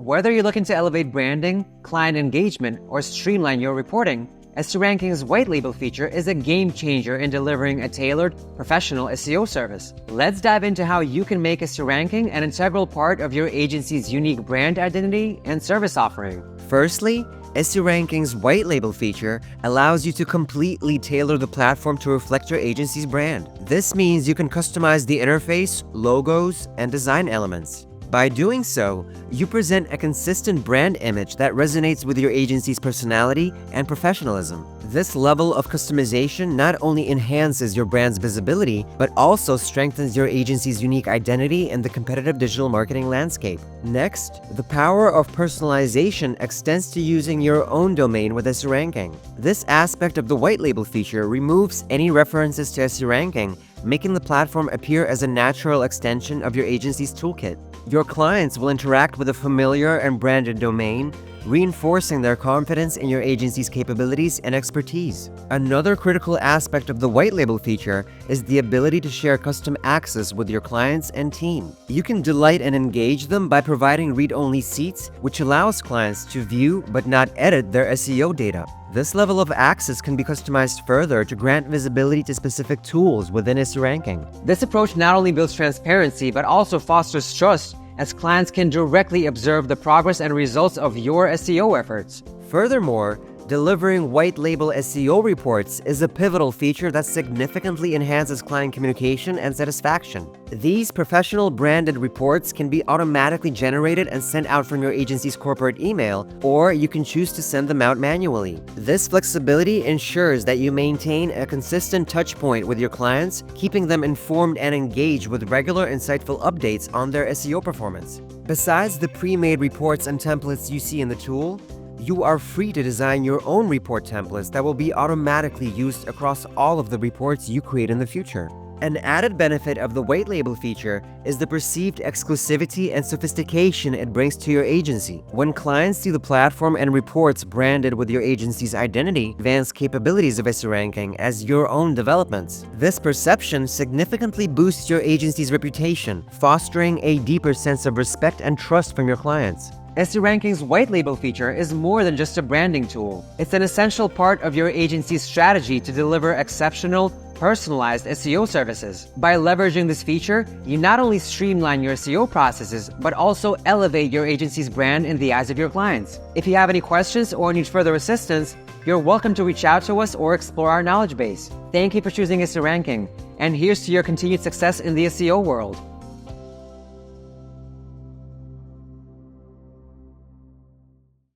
Whether you're looking to elevate branding, client engagement, or streamline your reporting, SEO Ranking's white label feature is a game changer in delivering a tailored, professional SEO service. Let's dive into how you can make SEO Ranking an integral part of your agency's unique brand identity and service offering. Firstly, SEO Ranking's white label feature allows you to completely tailor the platform to reflect your agency's brand. This means you can customize the interface, logos, and design elements. By doing so, you present a consistent brand image that resonates with your agency's personality and professionalism. This level of customization not only enhances your brand's visibility, but also strengthens your agency's unique identity in the competitive digital marketing landscape. Next, the power of personalization extends to using your own domain with SEO Ranking. This aspect of the white label feature removes any references to SEO Ranking, making the platform appear as a natural extension of your agency's toolkit. Your clients will interact with a familiar and branded domain, reinforcing their confidence in your agency's capabilities and expertise. Another critical aspect of the white label feature is the ability to share custom access with your clients and team. You can delight and engage them by providing read-only seats, which allows clients to view but not edit their SEO data. This level of access can be customized further to grant visibility to specific tools within SEO Ranking. This approach not only builds transparency, but also fosters trust, as clients can directly observe the progress and results of your SEO efforts. Furthermore, delivering white label SEO reports is a pivotal feature that significantly enhances client communication and satisfaction. These professional branded reports can be automatically generated and sent out from your agency's corporate email, or you can choose to send them out manually. This flexibility ensures that you maintain a consistent touch point with your clients, keeping them informed and engaged with regular, insightful updates on their SEO performance. Besides the pre-made reports and templates you see in the tool, you are free to design your own report templates that will be automatically used across all of the reports you create in the future. An added benefit of the white label feature is the perceived exclusivity and sophistication it brings to your agency. When clients see the platform and reports branded with your agency's identity, advanced capabilities of SEO Ranking as your own developments, this perception significantly boosts your agency's reputation, fostering a deeper sense of respect and trust from your clients. SEO Ranking's white label feature is more than just a branding tool. It's an essential part of your agency's strategy to deliver exceptional, personalized SEO services. By leveraging this feature, you not only streamline your SEO processes, but also elevate your agency's brand in the eyes of your clients. If you have any questions or need further assistance, you're welcome to reach out to us or explore our knowledge base. Thank you for choosing SEO Ranking, and here's to your continued success in the SEO world.